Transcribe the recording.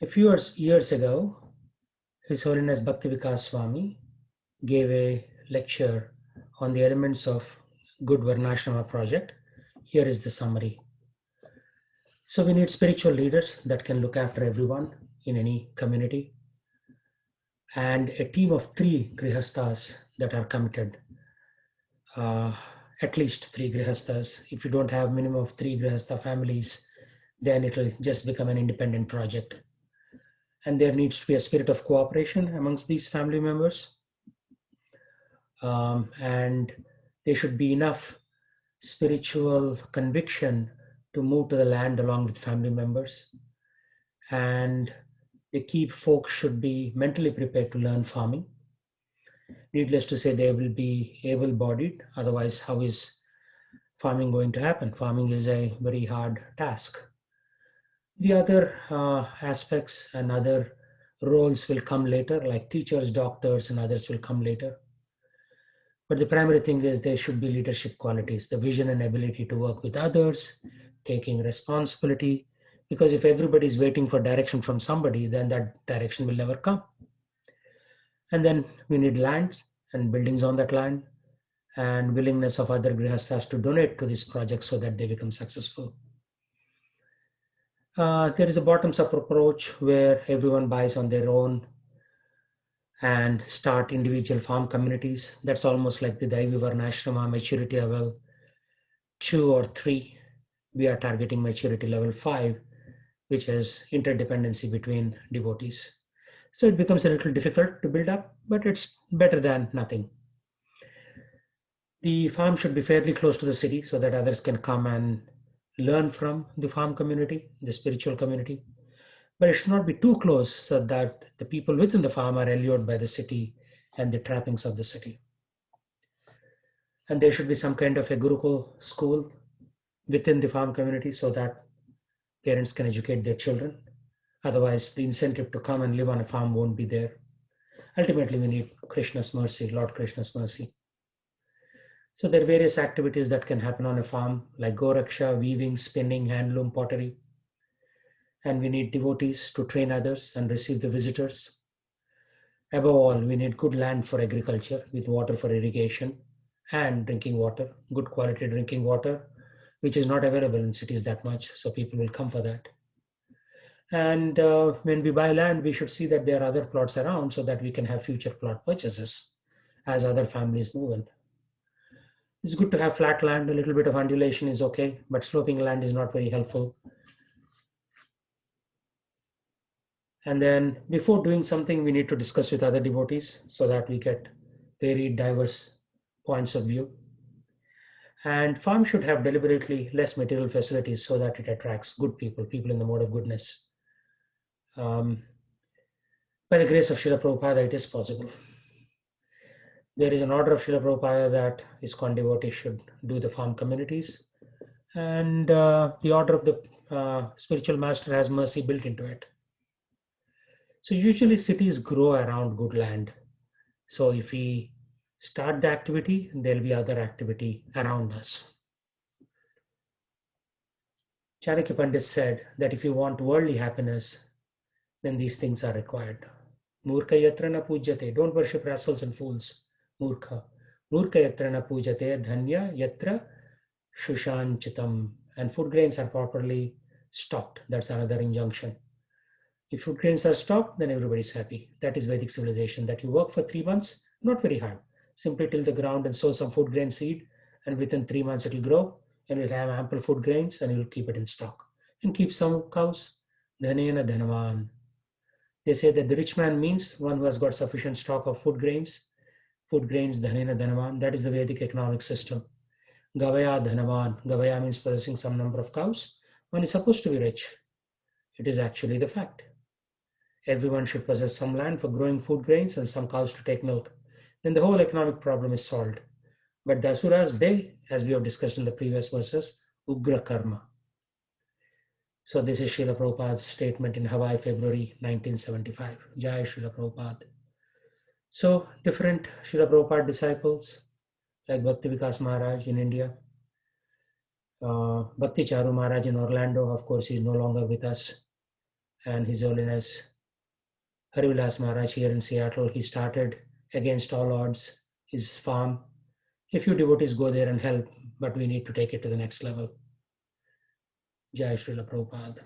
A few years ago, His Holiness Bhaktivikas Swami gave a lecture on the elements of good Varnasrama project. Here is the summary. So we need spiritual leaders that can look after everyone in any community, and a team of 3 Grihastas that are committed. Uh, at least 3 Grihastas. If you don't have minimum of 3 Grihasta families, then it will just become an independent project. And there needs to be a spirit of cooperation amongst these family members. And there should be enough spiritual conviction to move to the land along with family members. And the key folks should be mentally prepared to learn farming. Needless to say, they will be able bodied. Otherwise, how is farming going to happen? Farming is a very hard task. The other aspects and other roles will come later, like teachers, doctors, and others will come later. But the primary thing is there should be leadership qualities, the vision and ability to work with others, taking responsibility. Because if everybody is waiting for direction from somebody, then that direction will never come. And then we need land and buildings on that land, and willingness of other grihastas to donate to this project so that they become successful. There is a bottoms-up approach where everyone buys on their own and start individual farm communities. That's almost like the Daivi Varnashrama maturity level 2 or 3. We are targeting maturity level 5, which is interdependency between devotees. So it becomes a little difficult to build up, but it's better than nothing. The farm should be fairly close to the city so that others can come and learn from the farm community, the spiritual community. But it should not be too close so that the people within the farm are allured by the city and the trappings of the city. And there should be some kind of a Gurukul school within the farm community so that parents can educate their children. Otherwise, the incentive to come and live on a farm won't be there. Ultimately, we need Krishna's mercy, Lord Krishna's mercy. So there are various activities that can happen on a farm, like Goraksha, weaving, spinning, handloom, pottery. And we need devotees to train others and receive the visitors. Above all, we need good land for agriculture with water for irrigation and drinking water, good quality drinking water, which is not available in cities that much. So people will come for that. And when we buy land, we should see that there are other plots around so that we can have future plot purchases as other families move in. It's good to have flat land. A little bit of undulation is okay, but sloping land is not very helpful. And then before doing something, we need to discuss with other devotees so that we get very diverse points of view. And farm should have deliberately less material facilities so that it attracts good people, people in the mode of goodness. By the grace of Srila Prabhupada, it is possible. There is an order of Srila Prabhupada that ISKCON devotees should do the farm communities. And the order of the spiritual master has mercy built into it. So usually cities grow around good land. So if we start the activity, there'll be other activity around us. Chanakya Pandit said that if you want worldly happiness, then these things are required. Murkha yatra na pujyate. Don't worship rascals and fools. Murkha. Murkha yatra na pujyate. Dhanya yatra shushanchitam. And food grains are properly stocked. That's another injunction. If food grains are stocked, then everybody's happy. That is Vedic civilization. That you work for 3 months, not very hard. Simply till the ground and sow some food grain seed, and within 3 months it will grow, and you'll have ample food grains, and you'll keep it in stock. And keep some cows. Dhanena dhanavan. They say that the rich man means one who has got sufficient stock of food grains. Food grains, dhanena dhanavan. That is the Vedic economic system. Gavaya dhanavan. Gavaya means possessing some number of cows. One is supposed to be rich. It is actually the fact. Everyone should possess some land for growing food grains and some cows to take milk. Then the whole economic problem is solved. But the Asuras, they, as we have discussed in the previous verses, Ugra Karma. So this is Srila Prabhupada's statement in Hawaii, February 1975. Jai Srila Prabhupada. So different Srila Prabhupada disciples, like Bhakti Vikas Maharaj in India, Bhakti Charu Maharaj in Orlando, of course, he is no longer with us. And His Holiness Harivilas Maharaj here in Seattle, he started against all odds his farm. A few devotees go there and help, but we need to take it to the next level. Jai Srila Prabhupada.